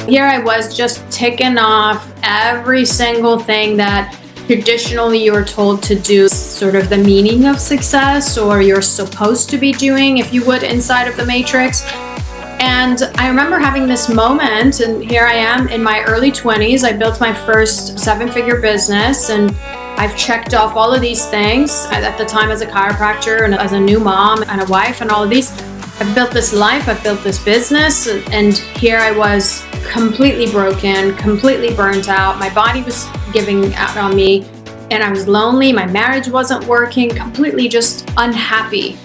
Here I was just ticking off every single thing that traditionally you're told to do, sort of the meaning of success, or you're supposed to be doing, if you would, inside of the matrix. And I remember having this moment, and here I am in my early 20s. I built my first 7-figure business, and I've checked off all of these things at the time as a chiropractor and as a new mom and a wife and all of these. I've built this life, I've built this business, and here I was completely broken, completely burnt out. My body was giving out on me, and I was lonely. My marriage wasn't working, completely just unhappy.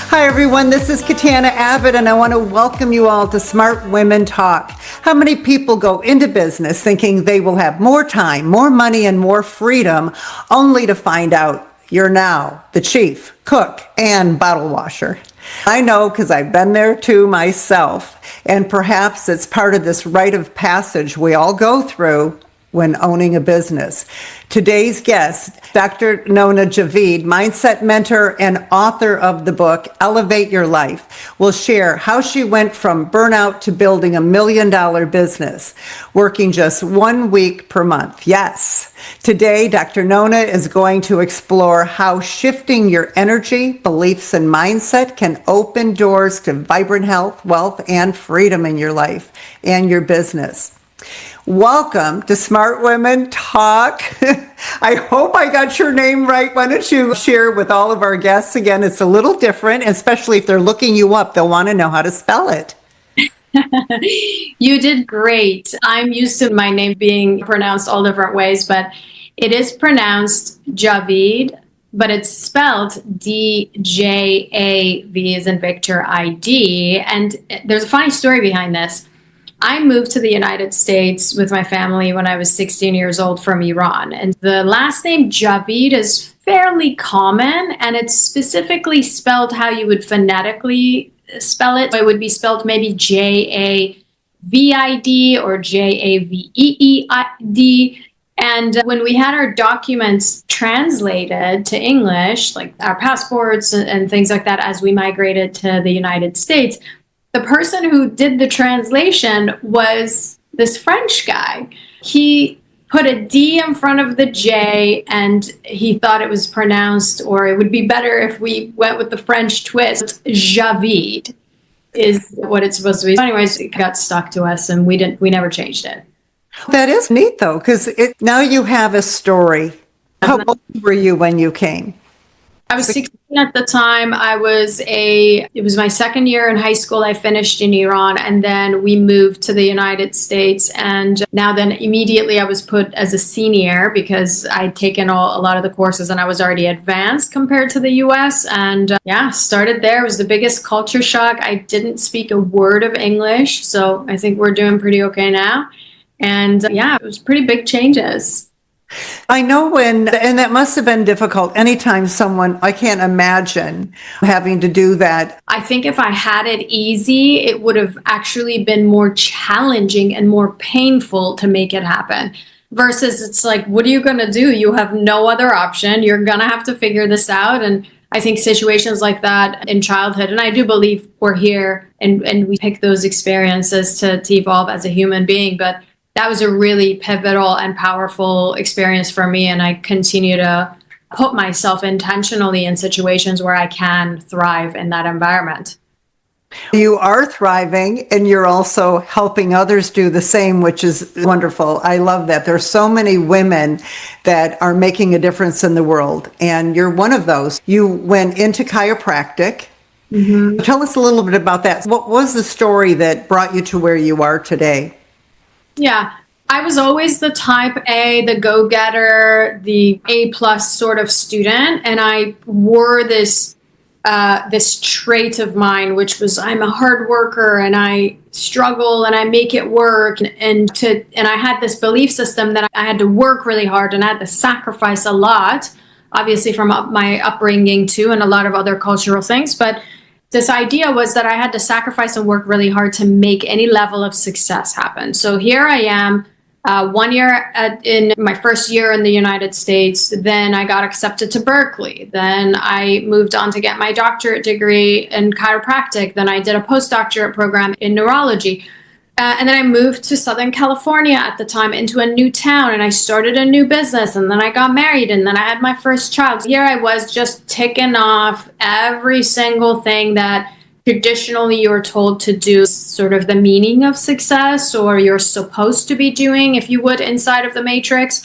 Hi everyone, this is Katana Abbott, and I want to welcome you all to Smart Women Talk. How many people go into business thinking they will have more time, more money, and more freedom, only to find out you're now the chief cook and bottle washer? I know, because I've been there too myself, and perhaps it's part of this rite of passage we all go through when owning a business. Today's guest, Dr. Nona Djavid, mindset mentor and author of the book, Elevate Your Life, will share how she went from burnout to building $1 million business, working just 1 week per month. Yes. Today, Dr. Nona is going to explore how shifting your energy, beliefs, and mindset can open doors to vibrant health, wealth, and freedom in your life and your business. Welcome to Smart Women Talk. I hope I got your name right. Why don't you share with all of our guests again? It's a little different, especially if they're looking you up. They'll want to know how to spell it. You did great. I'm used to my name being pronounced all different ways, but it is pronounced Djavid, but it's spelled D-J-A-V as in Victor I-D. And there's a funny story behind this. I moved to the United States with my family when I was 16 years old from Iran. And the last name Djavid is fairly common, and it's specifically spelled how you would phonetically spell it. It would be spelled maybe J-A-V-I-D or J-A-V-E-E-I-D. And when we had our documents translated to English, like our passports and things like that, as we migrated to the United States, the person who did the translation was this French guy. He put a D in front of the J, and he thought it was pronounced, or it would be better if we went with the French twist. Djavid is what it's supposed to be. Anyways, it got stuck to us, and we never changed it. That is neat, though, because now you have a story. How old were you when you came? I was 16 at the time. It was my second year in high school. I finished in Iran, and then we moved to the United States. And now then immediately I was put as a senior because I'd taken a lot of the courses and I was already advanced compared to the US. And started there. It was the biggest culture shock. I didn't speak a word of English. So I think we're doing pretty okay now. And it was pretty big changes. I know and that must have been difficult. Anytime I can't imagine having to do that. I think if I had it easy, it would have actually been more challenging and more painful to make it happen. Versus it's like, what are you going to do? You have no other option. You're going to have to figure this out. And I think situations like that in childhood, and I do believe we're here and we pick those experiences to evolve as a human being. But that was a really pivotal and powerful experience for me. And I continue to put myself intentionally in situations where I can thrive in that environment. You are thriving, and you're also helping others do the same, which is wonderful. I love that. There's so many women that are making a difference in the world, and you're one of those. You went into chiropractic. Mm-hmm. Tell us a little bit about that. What was the story that brought you to where you are today? Yeah, I was always the type A, the go-getter, the A+ sort of student. And I wore this trait of mine, which was I'm a hard worker and I struggle and I make it work. And I had this belief system that I had to work really hard and I had to sacrifice a lot, obviously from my upbringing too, and a lot of other cultural things. But this idea was that I had to sacrifice and work really hard to make any level of success happen. So here I am, 1 year in my first year in the United States. Then I got accepted to Berkeley. Then I moved on to get my doctorate degree in chiropractic. Then I did a postdoctorate program in neurology. And then I moved to Southern California at the time into a new town, and I started a new business, and then I got married, and then I had my first child. Here I was just ticking off every single thing that traditionally you're told to do, sort of the meaning of success, or you're supposed to be doing, if you would, inside of the matrix.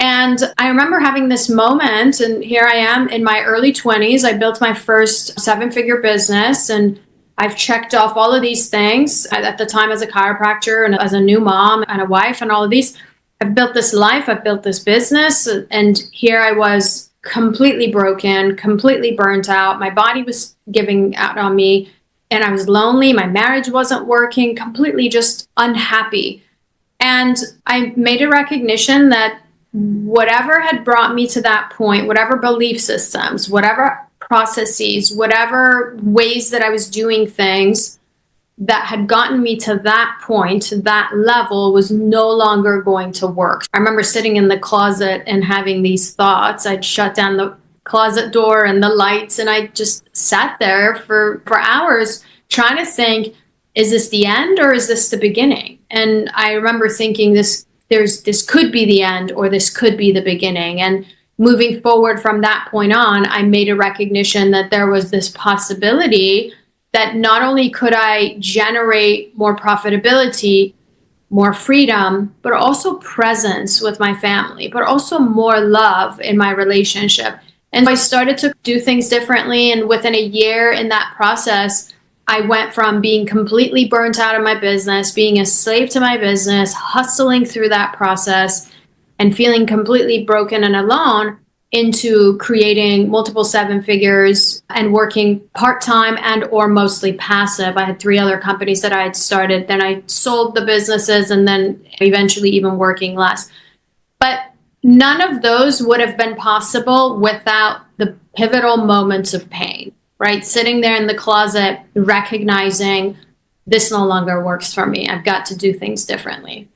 And I remember having this moment, and here I am in my early 20s. I built my first 7-figure business, and I've checked off all of these things at the time as a chiropractor and as a new mom and a wife and all of these. I've built this life, I've built this business, and here I was completely broken, completely burnt out. My body was giving out on me, and I was lonely. My marriage wasn't working, completely just unhappy. And I made a recognition that whatever had brought me to that point, whatever belief systems, whatever processes, whatever ways that I was doing things that had gotten me to that point, that level, was no longer going to work. I remember sitting in the closet and having these thoughts. I'd shut down the closet door and the lights, and I just sat there for hours trying to think, is this the end or is this the beginning? And I remember thinking this could be the end, or this could be the beginning. And moving forward from that point on, I made a recognition that there was this possibility that not only could I generate more profitability, more freedom, but also presence with my family, but also more love in my relationship. And I started to do things differently. And within a year in that process, I went from being completely burnt out of my business, being a slave to my business, hustling through that process, and feeling completely broken and alone, into creating multiple 7 figures and working part-time and or mostly passive. I had 3 other companies that I had started. Then I sold the businesses, and then eventually even working less. But none of those would have been possible without the pivotal moments of pain, right? Sitting there in the closet, recognizing this no longer works for me. I've got to do things differently.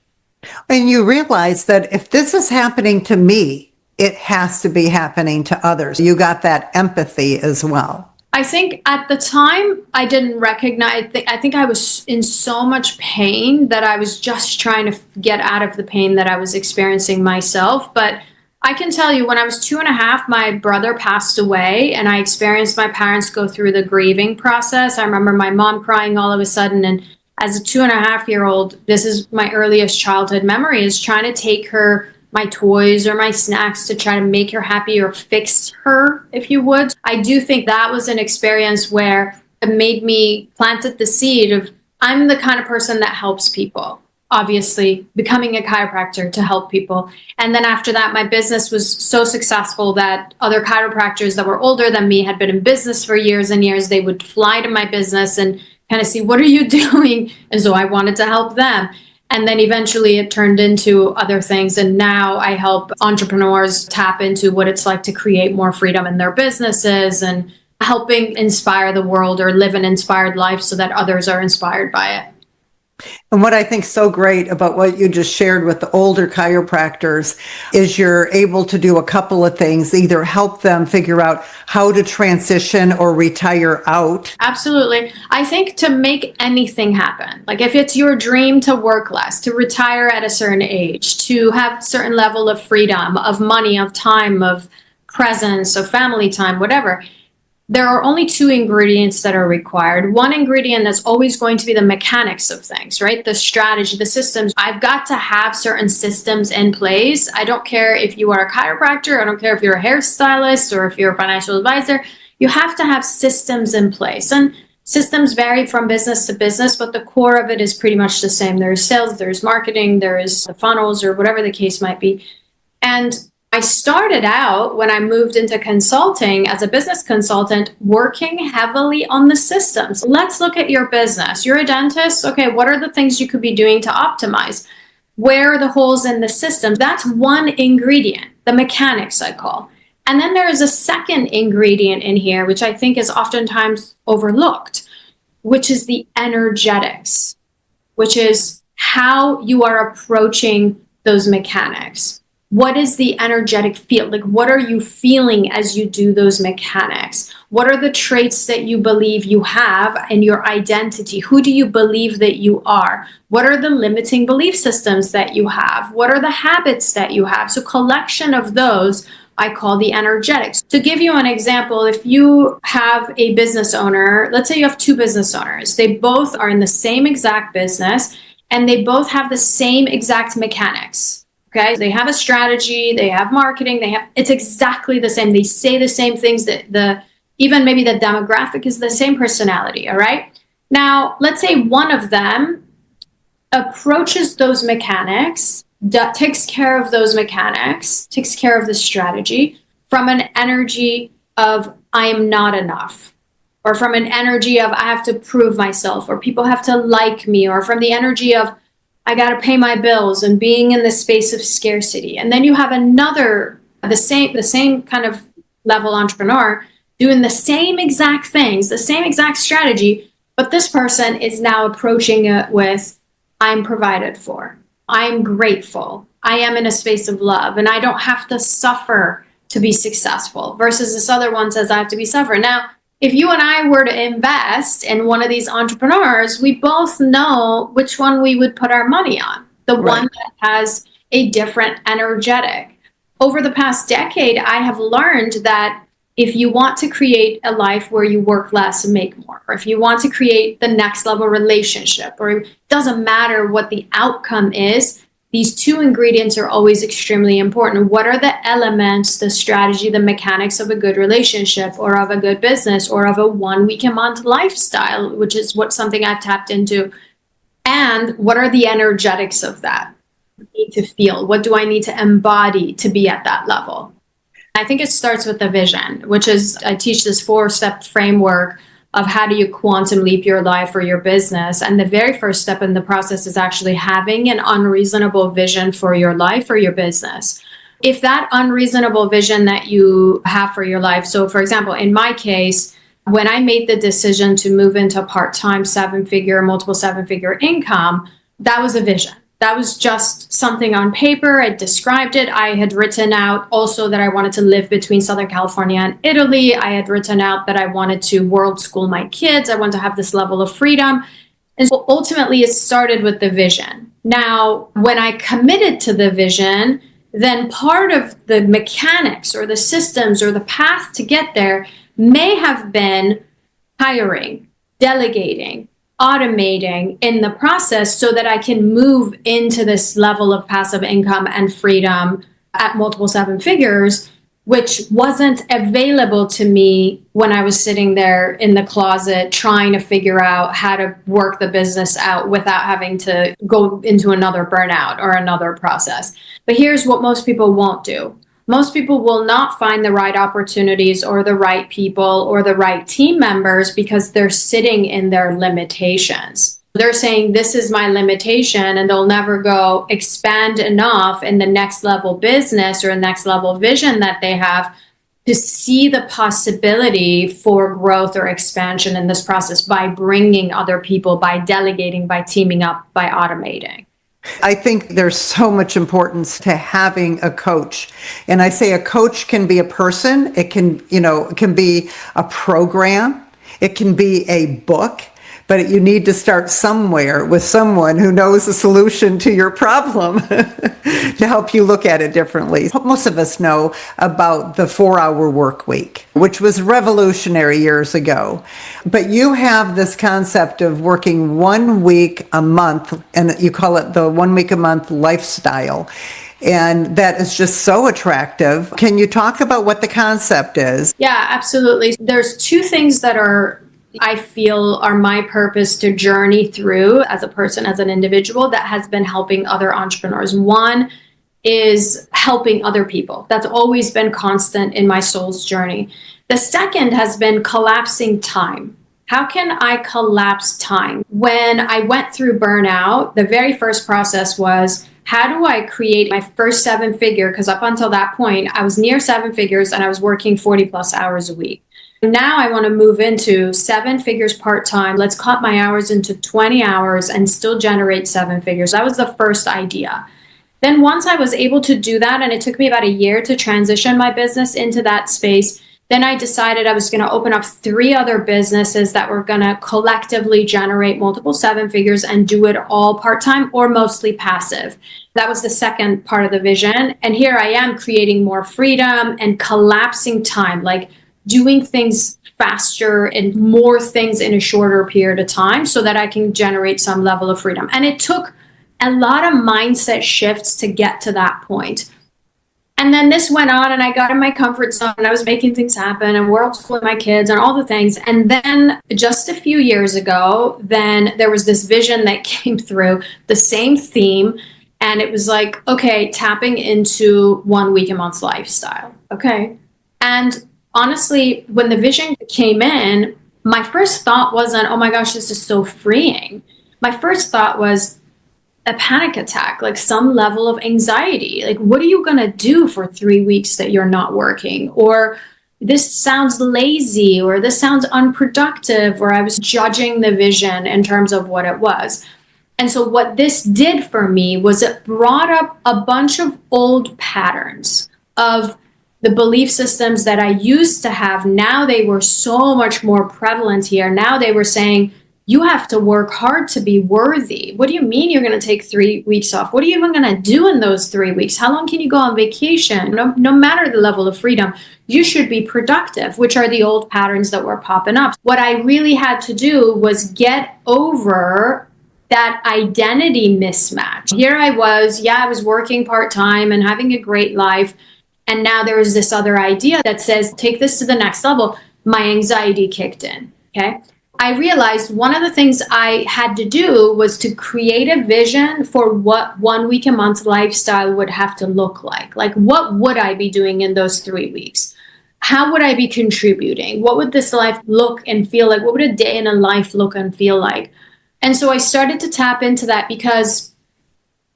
And you realize that if this is happening to me, it has to be happening to others. You got that empathy as well. I think at the time I didn't recognize, I think I was in so much pain that I was just trying to get out of the pain that I was experiencing myself. But I can tell you, when I was 2.5, my brother passed away, and I experienced my parents go through the grieving process. I remember my mom crying all of a sudden, and as a 2.5-year-old, this is my earliest childhood memory, is trying to take her my toys or my snacks to try to make her happy or fix her, if you would. I do think that was an experience where it made me planted the seed of, I'm the kind of person that helps people. Obviously, becoming a chiropractor to help people. And then after that, my business was so successful that other chiropractors that were older than me, had been in business for years and years, they would fly to my business and kind of see, what are you doing? And so I wanted to help them. And then eventually it turned into other things. And now I help entrepreneurs tap into what it's like to create more freedom in their businesses, and helping inspire the world or live an inspired life so that others are inspired by it. And what I think so great about what you just shared with the older chiropractors is you're able to do a couple of things, either help them figure out how to transition or retire out. Absolutely. I think to make anything happen, like if it's your dream to work less, to retire at a certain age, to have a certain level of freedom, of money, of time, of presence, of family time, whatever, there are only 2 ingredients that are required. One ingredient that's always going to be the mechanics of things, right? The strategy, the systems. I've got to have certain systems in place. I don't care if you are a chiropractor. I don't care if you're a hairstylist or if you're a financial advisor. You have to have systems in place. And systems vary from business to business, but the core of it is pretty much the same. There's sales, there's marketing, there's the funnels, or whatever the case might be. And I started out, when I moved into consulting as a business consultant, working heavily on the systems. Let's look at your business. You're a dentist. Okay, what are the things you could be doing to optimize? Where are the holes in the system? That's one ingredient, the mechanics, I call. And then there is a second ingredient in here, which I think is oftentimes overlooked, which is the energetics, which is how you are approaching those mechanics? What is the energetic field? Like, what are you feeling as you do those mechanics? What are the traits that you believe you have in your identity? Who do you believe that you are? What are the limiting belief systems that you have? What are the habits that you have? So collection of those I call the energetics. To give you an example, if you have a business owner, let's say you have two business owners, they both are in the same exact business and they both have the same exact mechanics. Okay, they have a strategy, they have marketing, it's exactly the same. They say the same things, that even maybe the demographic is the same personality, all right? Now, let's say one of them approaches those mechanics, takes care of those mechanics, takes care of the strategy from an energy of I am not enough, or from an energy of I have to prove myself, or people have to like me, or from the energy of I got to pay my bills and being in the space of scarcity. And then you have another, the same kind of level entrepreneur doing the same exact things, the same exact strategy, but this person is now approaching it with, I'm provided for, I'm grateful, I am in a space of love, and I don't have to suffer to be successful, versus this other one says I have to be suffering. Now, if you and I were to invest in one of these entrepreneurs, we both know which one we would put our money on, the one that has a different energetic. Over the past decade, I have learned that if you want to create a life where you work less and make more, or if you want to create the next level relationship, or it doesn't matter what the outcome is, these two ingredients are always extremely important. What are the elements, the strategy, the mechanics of a good relationship, or of a good business, or of a 1 week a month lifestyle, which is something I've tapped into? And what are the energetics of that? I need to feel. What do I need to embody to be at that level? I think it starts with the vision, which is, I teach this 4-step framework of how do you quantum leap your life or your business. And the very first step in the process is actually having an unreasonable vision for your life or your business. If that unreasonable vision that you have for your life, so for example, in my case, when I made the decision to move into part-time multiple seven-figure income, that was a vision. That was just something on paper. I described it. I had written out also that I wanted to live between Southern California and Italy. I had written out that I wanted to world school my kids. I wanted to have this level of freedom. And so ultimately, it started with the vision. Now, when I committed to the vision, then part of the mechanics or the systems or the path to get there may have been hiring, delegating, automating in the process so that I can move into this level of passive income and freedom at multiple seven figures, which wasn't available to me when I was sitting there in the closet trying to figure out how to work the business out without having to go into another burnout or another process. But here's what most people won't do. Most people will not find the right opportunities or the right people or the right team members because they're sitting in their limitations. They're saying, this is my limitation, and they'll never go expand enough in the next level business or next level vision that they have to see the possibility for growth or expansion in this process by bringing other people, by delegating, by teaming up, by automating. I think there's so much importance to having a coach. And I say a coach can be a person, it can be a program, it can be a book, but you need to start somewhere with someone who knows the solution to your problem to help you look at it differently. Most of us know about the 4-hour work week, which was revolutionary years ago. But you have this concept of working 1 week a month, and you call it the 1 week a month lifestyle. And that is just so attractive. Can you talk about what the concept is? Yeah, absolutely. There's two things that I feel are my purpose to journey through as a person, as an individual that has been helping other entrepreneurs. One is helping other people. That's always been constant in my soul's journey. The second has been collapsing time. How can I collapse time? When I went through burnout, the very first process was, how do I create my first 7-figure? Because up until that point, I was near 7 figures and I was working 40 plus hours a week. Now I want to move into 7 figures part-time. Let's cut my hours into 20 hours and still generate 7 figures. That was the first idea. Then once I was able to do that, and it took me about a year to transition my business into that space, then I decided I was going to open up 3 other businesses that were going to collectively generate multiple 7 figures and do it all part-time or mostly passive. That was the second part of the vision. And here I am creating more freedom and collapsing time, like doing things faster and more things in a shorter period of time so that I can generate some level of freedom. And it took a lot of mindset shifts to get to that point. And then this went on and I got in my comfort zone and I was making things happen and world school with my kids and all the things. And then just a few years ago, then there was this vision that came through, the same theme. And it was like, okay, tapping into 1 week a month lifestyle. Okay. And honestly, when the vision came in, my first thought wasn't, oh my gosh, this is so freeing. My first thought was a panic attack, like some level of anxiety. Like, what are you going to do for 3 weeks that you're not working? Or this sounds lazy, or this sounds unproductive, or I was judging the vision in terms of what it was. And so what this did for me was it brought up a bunch of old patterns of the belief systems that I used to have. Now they were so much more prevalent here. Now they were saying, you have to work hard to be worthy. What do you mean you're going to take 3 weeks off? What are you even going to do in those 3 weeks? How long can you go on vacation? No matter the level of freedom, you should be productive, which are the old patterns that were popping up. What I really had to do was get over that identity mismatch. Here I was working part-time and having a great life. And now there was this other idea that says, take this to the next level. My anxiety kicked in, okay? I realized one of the things I had to do was to create a vision for what 1 week a month lifestyle would have to look like. Like, what would I be doing in those 3 weeks? How would I be contributing? What would this life look and feel like? What would a day in a life look and feel like? And so I started to tap into that because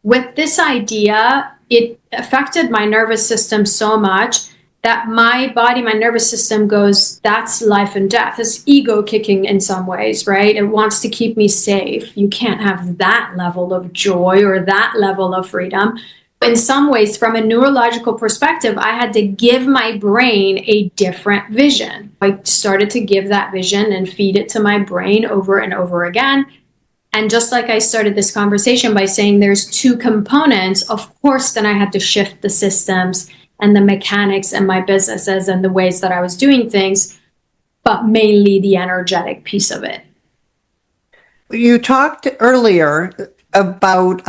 with this idea, it affected my nervous system so much that my body, my nervous system goes, that's life and death. It's ego kicking in some ways, right? It wants to keep me safe. You can't have that level of joy or that level of freedom. In some ways, from a neurological perspective, I had to give my brain a different vision. I started to give that vision and feed it to my brain over and over again. And just like I started this conversation by saying there's 2 components, of course, then I had to shift the systems and the mechanics and my businesses and the ways that I was doing things, but mainly the energetic piece of it. You talked earlier about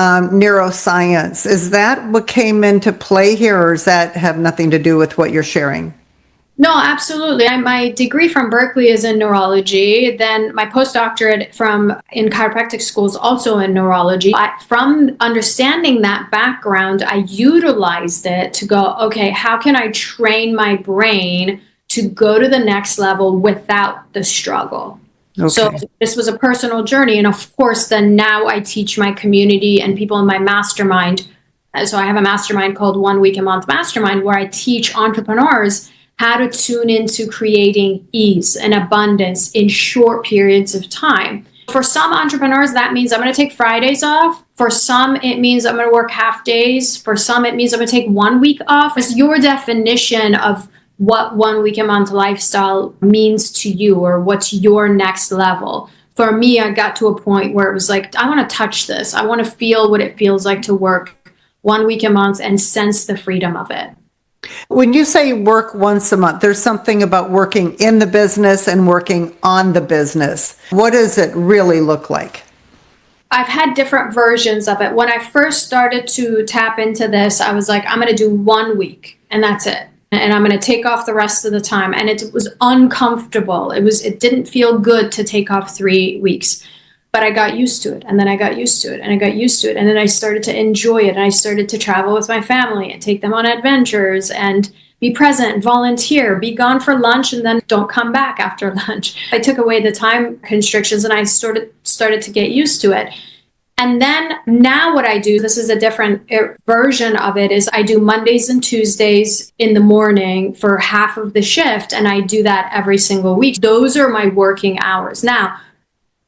neuroscience. Is that what came into play here, or does that have nothing to do with what you're sharing? No, absolutely. My degree from Berkeley is in neurology. Then my postdoctorate in chiropractic school is also in neurology. From understanding that background, I utilized it to go, okay, how can I train my brain to go to the next level without the struggle? Okay. So this was a personal journey. And of course, then now I teach my community and people in my mastermind. So I have a mastermind called 1 Week a Month Mastermind, where I teach entrepreneurs how to tune into creating ease and abundance in short periods of time. For some entrepreneurs, that means I'm going to take Fridays off. For some, it means I'm going to work half days. For some, it means I'm going to take 1 week off. It's your definition of what 1 week a month lifestyle means to you, or what's your next level. For me, I got to a point where it was like, I want to touch this. I want to feel what it feels like to work 1 week a month and sense the freedom of it. When you say work once a month, there's something about working in the business and working on the business. What does it really look like? I've had different versions of it. When I first started to tap into this, I was like, I'm going to do 1 week and that's it. And I'm going to take off the rest of the time. And it was uncomfortable. It didn't feel good to take off 3 weeks. But I got used to it, and then I got used to it, and I got used to it, and then I started to enjoy it, and I started to travel with my family and take them on adventures and be present, volunteer, be gone for lunch, and then don't come back after lunch. I took away the time constrictions, and I started to get used to it. And then now what I do, this is a different version of it, is I do Mondays and Tuesdays in the morning for half of the shift, and I do that every single week. Those are my working hours. Now,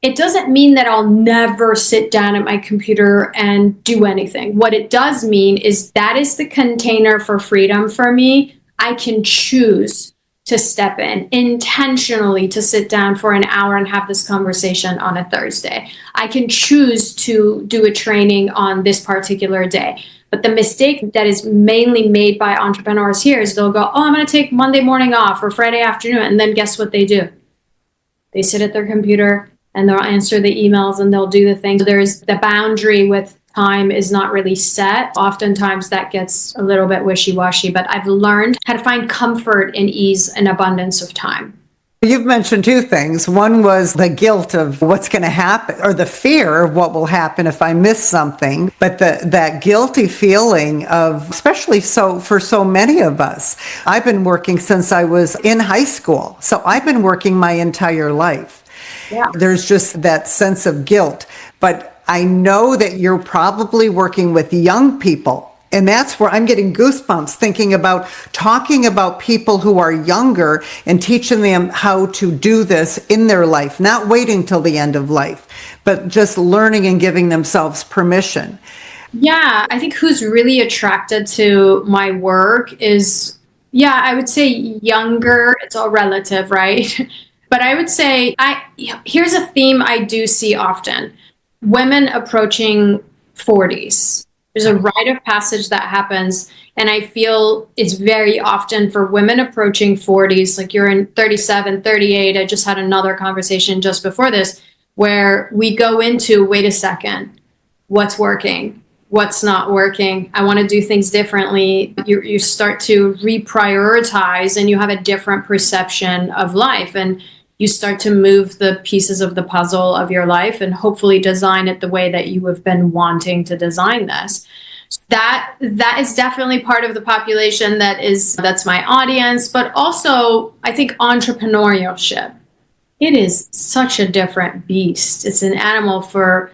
it doesn't mean that I'll never sit down at my computer and do anything. What it does mean is that is the container for freedom for me. I can choose to step in intentionally to sit down for an hour and have this conversation on a Thursday. I can choose to do a training on this particular day. But the mistake that is mainly made by entrepreneurs here is they'll go, oh, I'm going to take Monday morning off or Friday afternoon. And then guess what they do? They sit at their computer and they'll answer the emails and they'll do the things. There's the boundary with time is not really set. Oftentimes that gets a little bit wishy-washy, but I've learned how to find comfort and ease and abundance of time. You've mentioned two things. One was the guilt of what's going to happen, or the fear of what will happen if I miss something. But that guilty feeling of, especially so for so many of us, I've been working since I was in high school. So I've been working my entire life. Yeah. There's just that sense of guilt. But I know that you're probably working with young people. And that's where I'm getting goosebumps thinking about talking about people who are younger and teaching them how to do this in their life, not waiting till the end of life, but just learning and giving themselves permission. Yeah, I think who's really attracted to my work is, I would say younger. It's all relative, right? But I would say here's a theme I do see often. Women approaching 40s. There's a rite of passage that happens, and I feel it's very often for women approaching 40s, like you're in 37, 38. I just had another conversation just before this where we go into, wait a second, what's working? What's not working? I want to do things differently. You start to reprioritize and you have a different perception of life, and you start to move the pieces of the puzzle of your life and hopefully design it the way that you have been wanting to design this. That is definitely part of the population that's my audience, but also I think entrepreneurship. It is such a different beast. It's an animal for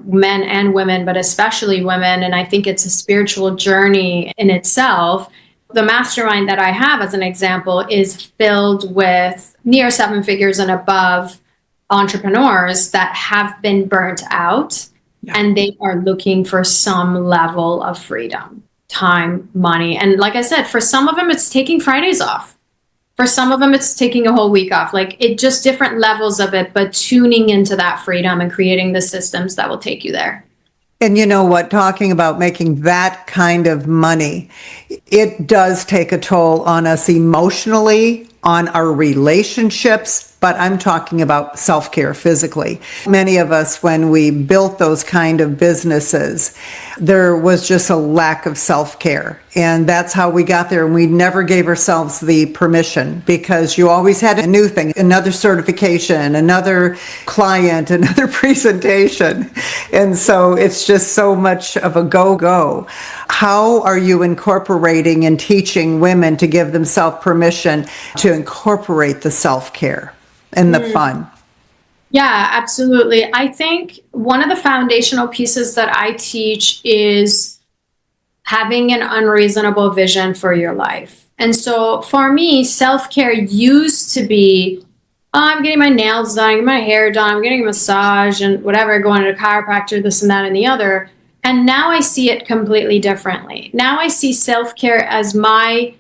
men and women, but especially women. And I think it's a spiritual journey in itself. The mastermind that I have, as an example, is filled with near seven figures and above entrepreneurs that have been burnt out, and they are looking for some level of freedom, time, money. And like I said, for some of them, it's taking Fridays off. For some of them, it's taking a whole week off. Like it just different levels of it, but tuning into that freedom and creating the systems that will take you there. And you know what, talking about making that kind of money, it does take a toll on us emotionally, on our relationships, but I'm talking about self-care physically. Many of us, when we built those kind of businesses, there was just a lack of self-care. And that's how we got there. And we never gave ourselves the permission because you always had a new thing, another certification, another client, another presentation. And so it's just so much of a go-go. How are you incorporating and teaching women to give themselves permission to incorporate the self-care and the fun? Yeah, absolutely. I think one of the foundational pieces that I teach is having an unreasonable vision for your life. And so for me, self-care used to be, I'm getting my nails done, getting my hair done, I'm getting a massage and whatever, going to a chiropractor, this and that and the other. And now I see it completely differently. Now I see self-care as my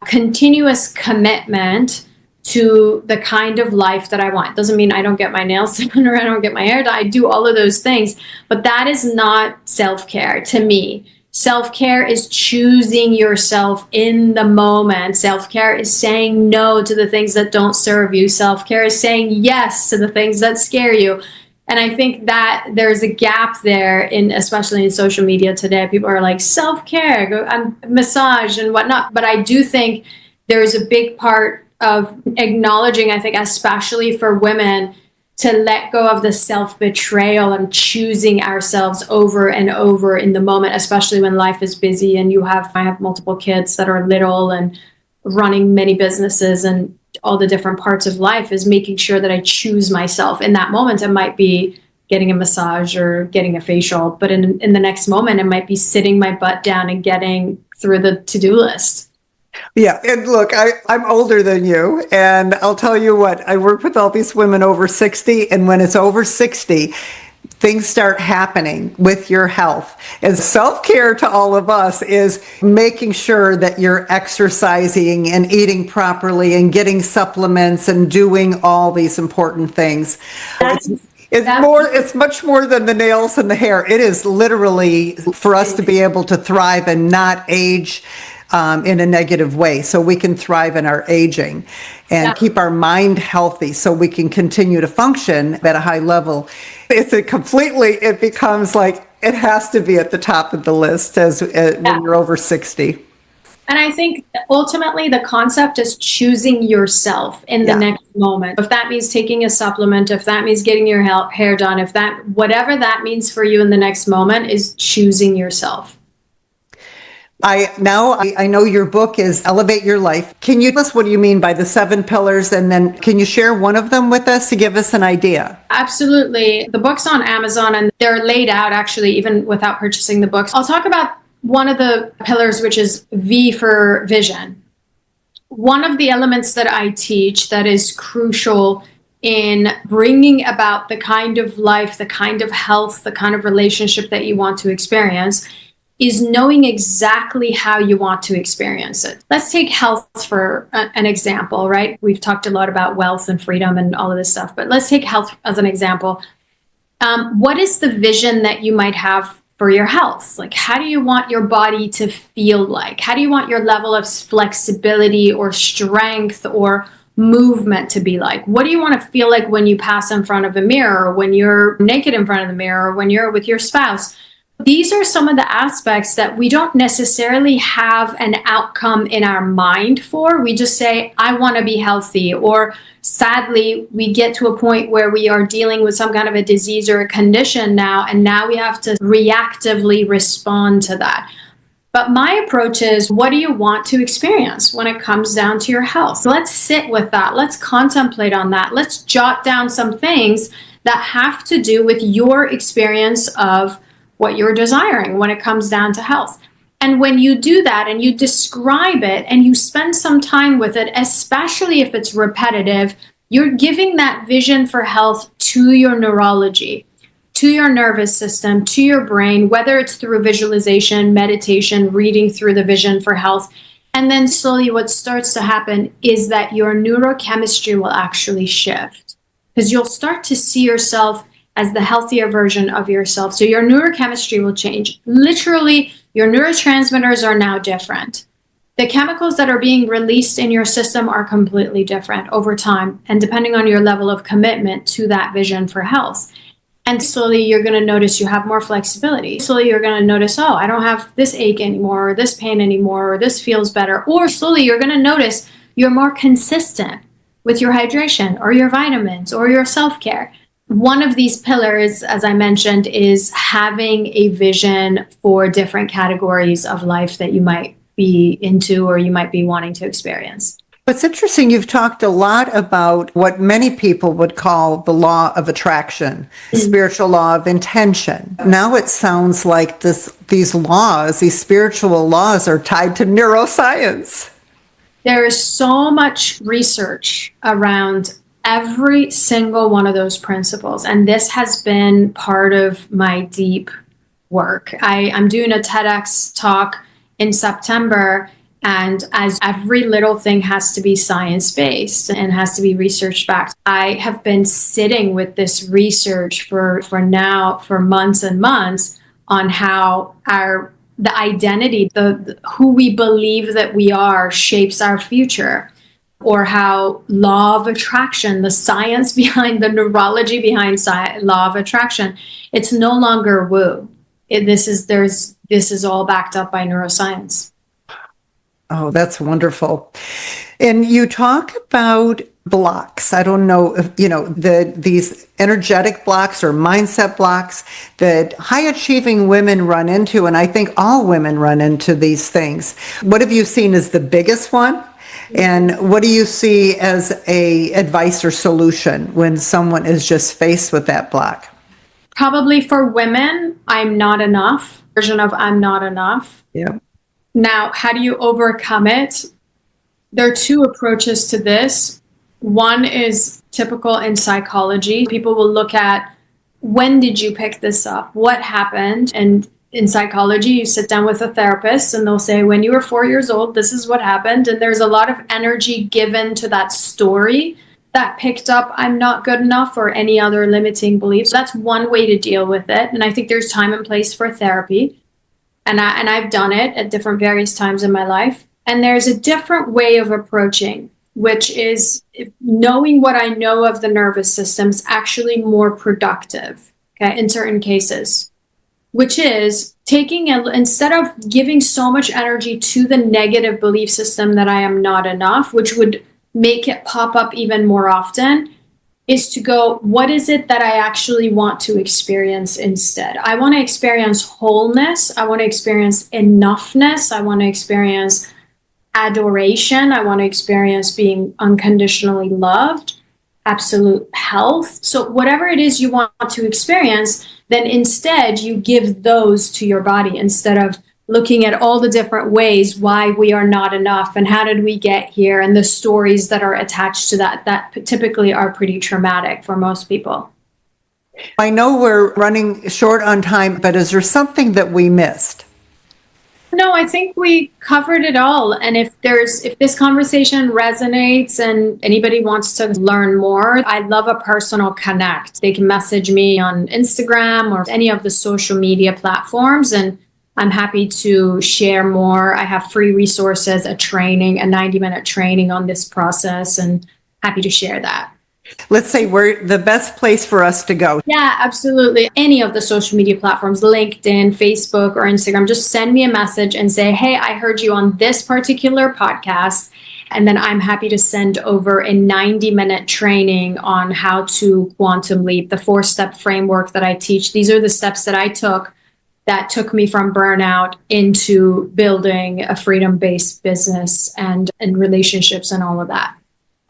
continuous commitment to the kind of life that I want. Doesn't mean I don't get my nails done or I don't get my hair done. I do all of those things, but that is not self-care to me. Self-care is choosing yourself in the moment. Self-care is saying no to the things that don't serve you. Self-care is saying yes to the things that scare you. And I think that there's a gap there, especially in social media today. People are like, self-care, go and massage and whatnot. But I do think there's a big part of acknowledging, I think, especially for women, to let go of the self-betrayal and choosing ourselves over and over in the moment, especially when life is busy and I have multiple kids that are little and running many businesses and all the different parts of life, is making sure that I choose myself in that moment. It might be getting a massage or getting a facial, but in the next moment, it might be sitting my butt down and getting through the to-do list. Yeah, and look, I'm older than you, and I'll tell you what, I work with all these women over 60, and when it's over 60, things start happening with your health. And self-care to all of us is making sure that you're exercising and eating properly and getting supplements and doing all these important things. It's much more than the nails and the hair. It is literally for us to be able to thrive and not age in a negative way, so we can thrive in our aging and keep our mind healthy so we can continue to function at a high level. It becomes like it has to be at the top of the list when you're over 60. And I think ultimately the concept is choosing yourself in the next moment. If that means taking a supplement, if that means getting your hair done, whatever that means for you in the next moment is choosing yourself. I know your book is Elevate Your Life. Can you tell us what do you mean by the 7 pillars, and then can you share one of them with us to give us an idea? Absolutely. The book's on Amazon and they're laid out actually even without purchasing the books. I'll talk about one of the pillars, which is V for vision. One of the elements that I teach that is crucial in bringing about the kind of life, the kind of health, the kind of relationship that you want to experience is knowing exactly how you want to experience it. Let's take health for an example, right? We've talked a lot about wealth and freedom and all of this stuff, but let's take health as an example. What is the vision that you might have for your health? Like, how do you want your body to feel like? How do you want your level of flexibility or strength or movement to be like? What do you want to feel like when you pass in front of a mirror, or when you're naked in front of the mirror, or when you're with your spouse? These are some of the aspects that we don't necessarily have an outcome in our mind for. We just say, I want to be healthy. Or sadly, we get to a point where we are dealing with some kind of a disease or a condition now, and now we have to reactively respond to that. But my approach is, what do you want to experience when it comes down to your health? Let's sit with that. Let's contemplate on that. Let's jot down some things that have to do with your experience of what you're desiring when it comes down to health. And when you do that and you describe it and you spend some time with it, especially if it's repetitive, you're giving that vision for health to your neurology, to your nervous system, to your brain, whether it's through visualization, meditation, reading through the vision for health. And then slowly what starts to happen is that your neurochemistry will actually shift, because you'll start to see yourself as the healthier version of yourself. So your neurochemistry will change. Literally, your neurotransmitters are now different. The chemicals that are being released in your system are completely different over time, and depending on your level of commitment to that vision for health. And slowly you're going to notice you have more flexibility. Slowly you're going to notice, oh, I don't have this ache anymore, or this pain anymore, or this feels better. Or slowly you're going to notice you're more consistent with your hydration or your vitamins or your self-care. One of these pillars, as I mentioned, is having a vision for different categories of life that you might be into or you might be wanting to experience. It's interesting, you've talked a lot about what many people would call the law of attraction, spiritual law of intention. Now it sounds like these spiritual laws are tied to neuroscience. There is so much research around every single one of those principles. And this has been part of my deep work. I'm doing a TEDx talk in September, and as every little thing has to be science-based and has to be research-backed, I have been sitting with this research for months and months on how the identity, who we believe that we are shapes our future. Or how law of attraction, the science behind, the neurology behind law of attraction, it's no longer woo. This is all backed up by neuroscience. Oh, that's wonderful. And you talk about blocks. I don't know if, these energetic blocks or mindset blocks that high achieving women run into. And I think all women run into these things. What have you seen as the biggest one? And what do you see as a advice or solution when someone is just faced with that block? Probably for women, I'm not enough, version of I'm not enough. Yeah. Now, how do you overcome it? There are two approaches to this. One is typical in psychology. People will look at, when did you pick this up? What happened? And in psychology, you sit down with a therapist and they'll say, when you were 4 years old, this is what happened. And there's a lot of energy given to that story that picked up, I'm not good enough, or any other limiting beliefs. So that's one way to deal with it. And I think there's time and place for therapy. And I've done it at different various times in my life. And there's a different way of approaching, which is knowing what I know of the nervous system is actually more productive, okay, in certain cases, which is instead of giving so much energy to the negative belief system that I am not enough, which would make it pop up even more often, is to go, what is it that I actually want to experience instead? I want to experience wholeness. I want to experience enoughness. I want to experience adoration. I want to experience being unconditionally loved, absolute health. So whatever it is you want to experience, then instead you give those to your body instead of looking at all the different ways why we are not enough and how did we get here and the stories that are attached to that typically are pretty traumatic for most people. I know we're running short on time, but is there something that we missed? No, I think we covered it all. And if this conversation resonates and anybody wants to learn more, I'd love a personal connect. They can message me on Instagram or any of the social media platforms, and I'm happy to share more. I have free resources, a 90-minute training on this process, and happy to share that. Let's say we're the best place for us to go. Yeah, absolutely. Any of the social media platforms, LinkedIn, Facebook, or Instagram, just send me a message and say, hey, I heard you on this particular podcast. And then I'm happy to send over a 90-minute training on how to quantum leap, the 4-step framework that I teach. These are the steps that I took that took me from burnout into building a freedom-based business and relationships and all of that.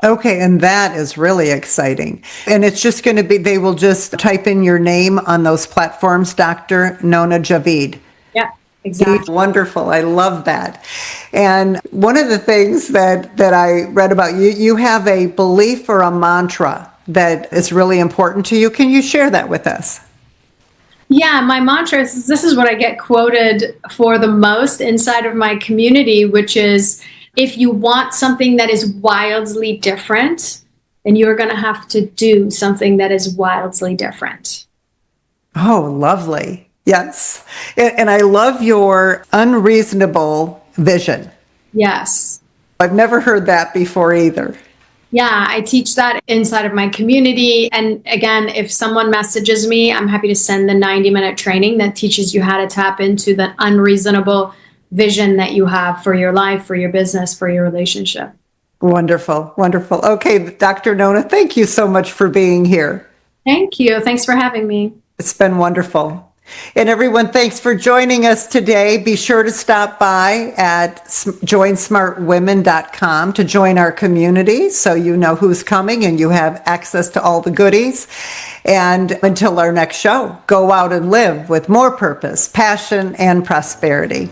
Okay, and that is really exciting. And it's just going to be, they will just type in your name on those platforms, Dr. Nona Djavid. Yeah, exactly. Wonderful. I love that. And one of the things that I read about you, you have a belief or a mantra that is really important to you. Can you share that with us? Yeah, my mantra is, this is what I get quoted for the most inside of my community, which is, if you want something that is wildly different, then you're going to have to do something that is wildly different. Oh, lovely. Yes. And I love your unreasonable vision. Yes. I've never heard that before either. Yeah, I teach that inside of my community. And again, if someone messages me, I'm happy to send the 90-minute training that teaches you how to tap into the unreasonable vision that you have for your life, for your business, for your relationship. Wonderful. Wonderful. Okay, Dr. Nona, thank you so much for being here. Thank you. Thanks for having me. It's been wonderful. And everyone, thanks for joining us today. Be sure to stop by at joinsmartwomen.com to join our community so you know who's coming and you have access to all the goodies. And until our next show, go out and live with more purpose, passion, and prosperity.